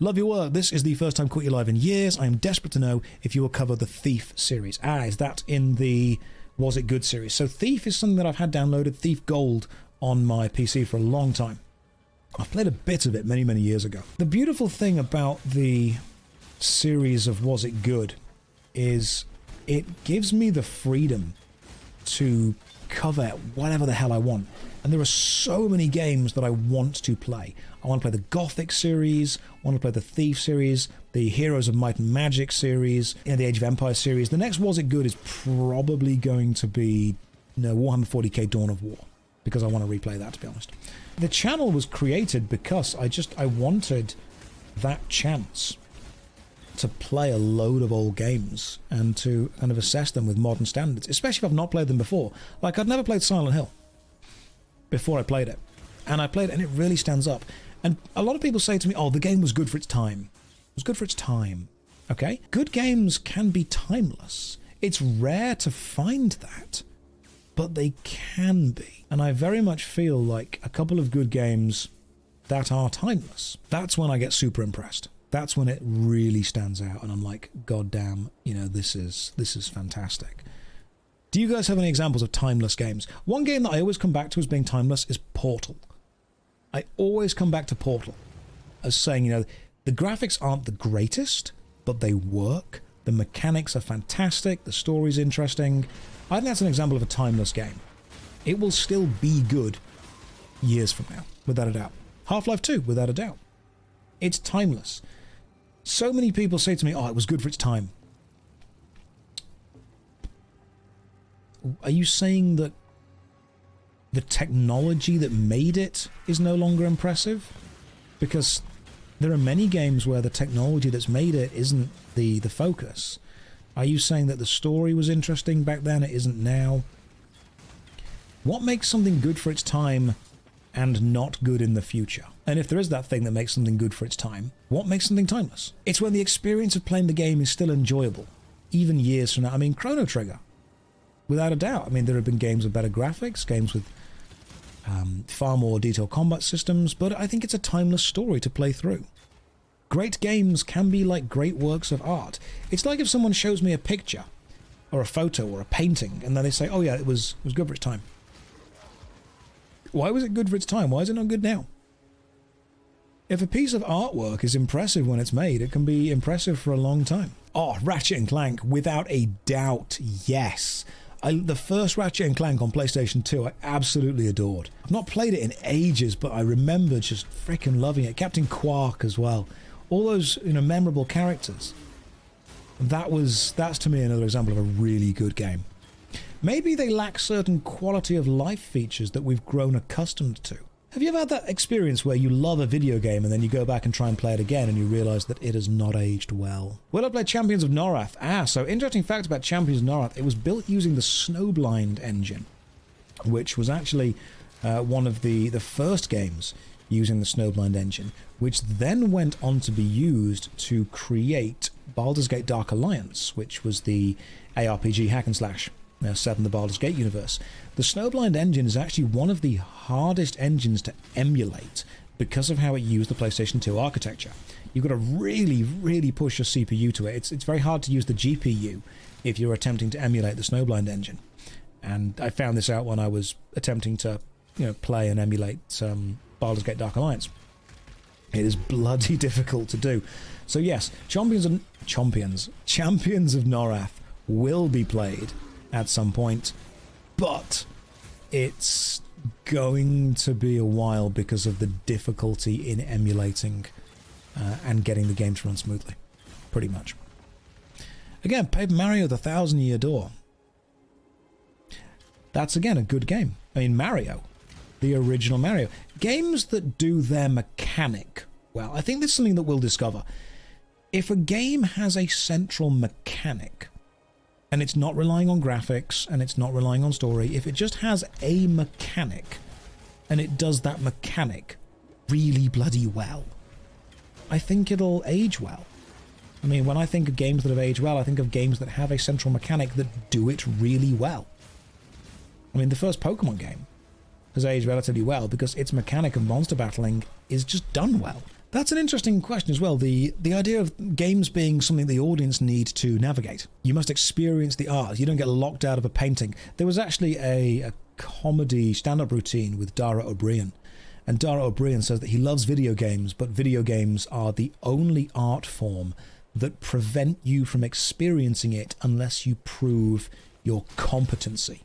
Love your work. This is the first time caught you live in years. I am desperate to know if you will cover the Thief series. Is that in the Was It Good series? So Thief is something that I've had downloaded, Thief Gold, on my PC for a long time. I've played a bit of it many, many years ago. The beautiful thing about the series of Was It Good is it gives me the freedom to cover whatever the hell I want. And there are so many games that I want to play. I want to play the Gothic series, I want to play the Thief series, the Heroes of Might and Magic series, the Age of Empires series. The next Was It Good is probably going to be Warhammer 40k Dawn of War, because I want to replay that, to be honest. The channel was created because I wanted that chance to play a load of old games and to kind of assess them with modern standards, especially if I've not played them before. Like, I'd never played Silent Hill before I played it, and I played it and it really stands up. And a lot of people say to me, oh, the game was good for its time. It was good for its time. Okay? Good games can be timeless. It's rare to find that, but they can be. And I very much feel like a couple of good games that are timeless, that's when I get super impressed. That's when it really stands out and I'm like, God damn, this is fantastic. Do you guys have any examples of timeless games? One game that I always come back to as being timeless is Portal. I always come back to Portal as saying, the graphics aren't the greatest, but they work. The mechanics are fantastic. The story's interesting. I think that's an example of a timeless game. It will still be good years from now, without a doubt. Half-Life 2, without a doubt. It's timeless. So many people say to me, oh, it was good for its time. Are you saying that the technology that made it is no longer impressive? Because there are many games where the technology that's made it isn't the focus. Are you saying that the story was interesting back then, it isn't now? What makes something good for its time and not good in the future? And if there is that thing that makes something good for its time, what makes something timeless? It's when the experience of playing the game is still enjoyable, even years from now. I mean, Chrono Trigger, without a doubt. I mean, there have been games with better graphics, games with far more detailed combat systems, but I think it's a timeless story to play through. Great games can be like great works of art. It's like if someone shows me a picture, or a photo, or a painting, and then they say, oh yeah, it was good for its time. Why was it good for its time? Why is it not good now? If a piece of artwork is impressive when it's made, it can be impressive for a long time. Oh, Ratchet & Clank, without a doubt, yes. The first Ratchet & Clank on PlayStation 2, I absolutely adored. I've not played it in ages, but I remember just freaking loving it. Captain Quark as well. All those, memorable characters. That's to me another example of a really good game. Maybe they lack certain quality of life features that we've grown accustomed to. Have you ever had that experience where you love a video game and then you go back and try and play it again and you realise that it has not aged well? Well, I played Champions of Norath. So interesting fact about Champions of Norath, it was built using the Snowblind engine, which was actually one of the first games using the Snowblind engine, which then went on to be used to create Baldur's Gate Dark Alliance, which was the ARPG hack and slash set in the Baldur's Gate universe. The Snowblind engine is actually one of the hardest engines to emulate because of how it used the PlayStation 2 architecture. You've got to really, really push your CPU to it. It's very hard to use the GPU if you're attempting to emulate the Snowblind engine. And I found this out when I was attempting to play and emulate Baldur's Gate Dark Alliance. It is bloody difficult to do. So yes, Champions of Norath will be played at some point, but it's going to be a while because of the difficulty in emulating and getting the game to run smoothly, pretty much. Again, Paper Mario the 1000-Year Door. That's again a good game. I mean, Mario, the original Mario. Games that do their mechanic well. I think this is something that we'll discover. If a game has a central mechanic, and it's not relying on graphics, and it's not relying on story, if it just has a mechanic, and it does that mechanic really bloody well, I think it'll age well. I mean, when I think of games that have aged well, I think of games that have a central mechanic that do it really well. I mean, the first Pokemon game has aged relatively well because its mechanic of monster battling is just done well. That's an interesting question as well. The idea of games being something the audience need to navigate. You must experience the art. You don't get locked out of a painting. There was actually a comedy stand-up routine with Dara O'Brien. And Dara O'Brien says that he loves video games, but video games are the only art form that prevent you from experiencing it unless you prove your competency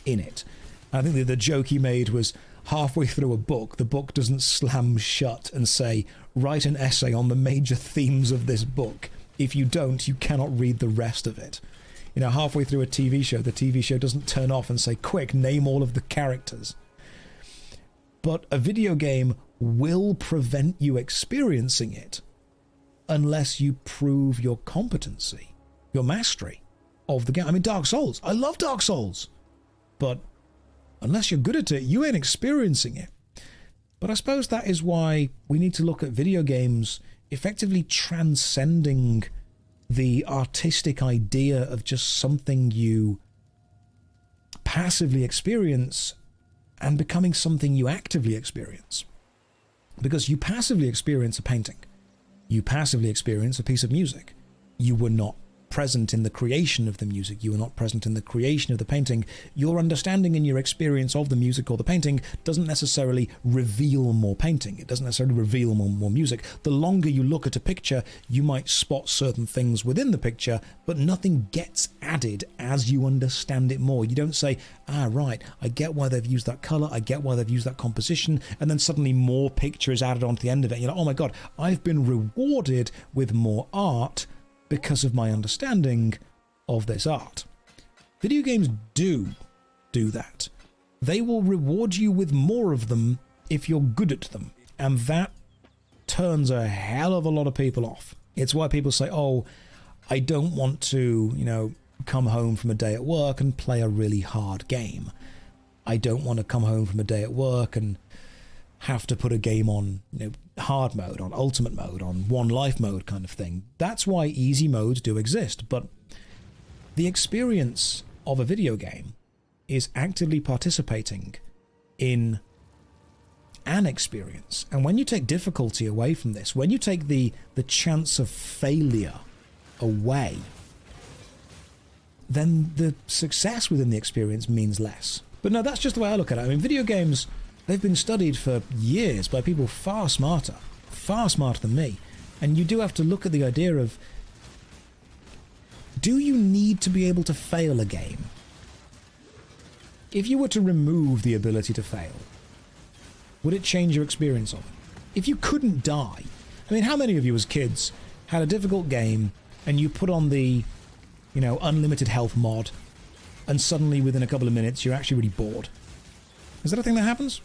in it. I think the joke he made was, halfway through a book, the book doesn't slam shut and say, write an essay on the major themes of this book. If you don't, you cannot read the rest of it. You know, halfway through a TV show, the TV show doesn't turn off and say, quick, name all of the characters. But a video game will prevent you experiencing it unless you prove your competency, your mastery of the game. I mean, Dark Souls. I love Dark Souls. But unless you're good at it, you ain't experiencing it. But I suppose that is why we need to look at video games effectively transcending the artistic idea of just something you passively experience and becoming something you actively experience. Because you passively experience a painting. You passively experience a piece of music. You were not present in the creation of the music. You are not present in the creation of the painting. Your understanding and your experience of the music or the painting doesn't necessarily reveal more painting. It doesn't necessarily reveal more music. The longer you look at a picture, you might spot certain things within the picture, but nothing gets added as you understand it more. You don't say, right, I get why they've used that color, I get why they've used that composition, and then suddenly more picture is added onto the end of it. You're like, oh my God, I've been rewarded with more art because of my understanding of this art. Video games do that. They will reward you with more of them if you're good at them. And that turns a hell of a lot of people off. It's why people say, oh, I don't want to, come home from a day at work and play a really hard game. I don't want to come home from a day at work and have to put a game on hard mode, on ultimate mode, on one life mode kind of thing. That's why easy modes do exist, but the experience of a video game is actively participating in an experience. And when you take difficulty away from this, when you take the chance of failure away, then the success within the experience means less. But no, that's just the way I look at it. I mean, video games, they've been studied for years by people far smarter than me. And you do have to look at the idea of, do you need to be able to fail a game? If you were to remove the ability to fail, would it change your experience of it? If you couldn't die, I mean, how many of you as kids had a difficult game and you put on the, unlimited health mod, and suddenly within a couple of minutes you're actually really bored? Is that a thing that happens?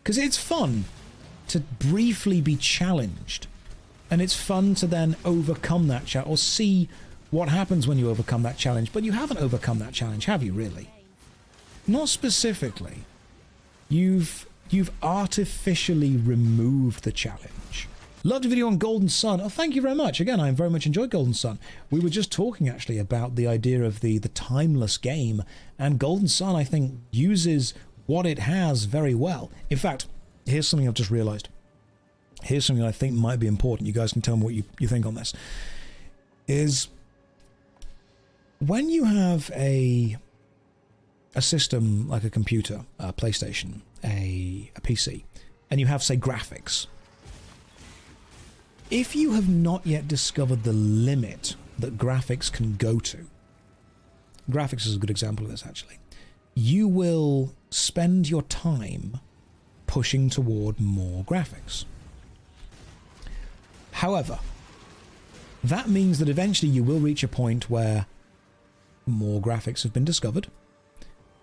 Because it's fun to briefly be challenged, and it's fun to then overcome that challenge, or see what happens when you overcome that challenge, but you haven't overcome that challenge, have you really? Not specifically. You've artificially removed the challenge. Loved a video on Golden Sun. Oh, thank you very much. Again, I very much enjoyed Golden Sun. We were just talking actually about the idea of the timeless game, and Golden Sun, I think, uses what it has very well. In fact, here's something I've just realized. Here's something I think might be important. You guys can tell me what you think on this. Is when you have a system like a computer, a PlayStation, a PC, and you have, say, graphics, if you have not yet discovered the limit that graphics can go to, graphics is a good example of this actually, you will spend your time pushing toward more graphics. However, that means that eventually you will reach a point where more graphics have been discovered,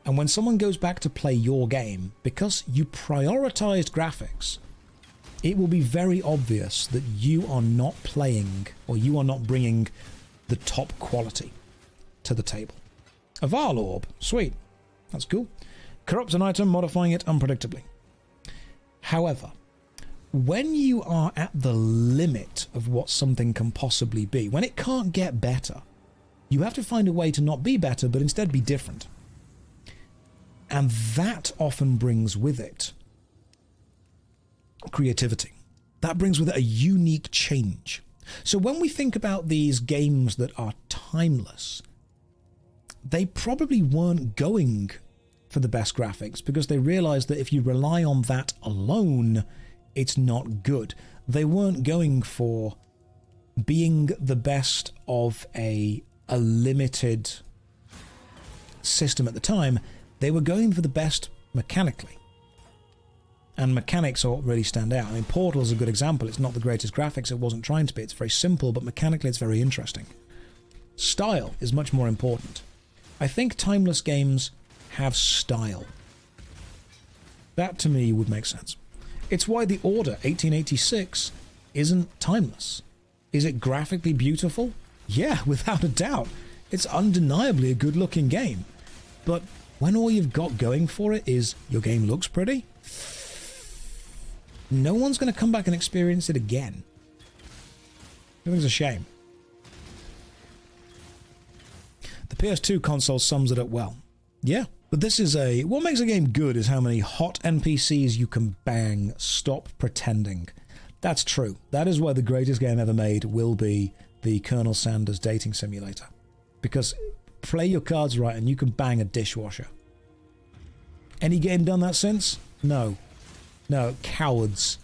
and when someone goes back to play your game, because you prioritized graphics, it will be very obvious that you are not playing, or you are not bringing the top quality to the table. A Val Orb, sweet, that's cool. Corrupts an item, modifying it unpredictably. However, when you are at the limit of what something can possibly be, when it can't get better, you have to find a way to not be better, but instead be different. And that often brings with it creativity. that brings with it a unique change. So when we think about these games that are timeless, they probably weren't going for the best graphics because they realized that if you rely on that alone, it's not good. They weren't going for being the best of a limited system at the time. They were going for the best mechanically. And mechanics are what really stand out. I mean, Portal is a good example. It's not the greatest graphics. It wasn't trying to be. It's very simple, but mechanically it's very interesting. Style is much more important. I think timeless games have style. That, to me, would make sense. It's why The Order 1886 isn't timeless. Is it graphically beautiful? Yeah, without a doubt. It's undeniably a good-looking game. But when all you've got going for it is your game looks pretty, no one's going to come back and experience it again. I think it's a shame. The PS2 console sums it up well. Yeah, but this is what makes a game good is how many hot NPCs you can bang. Stop pretending. That's true. That is why the greatest game ever made will be the Colonel Sanders dating simulator. Because play your cards right and you can bang a dishwasher. Any game done that since? No. No, cowards.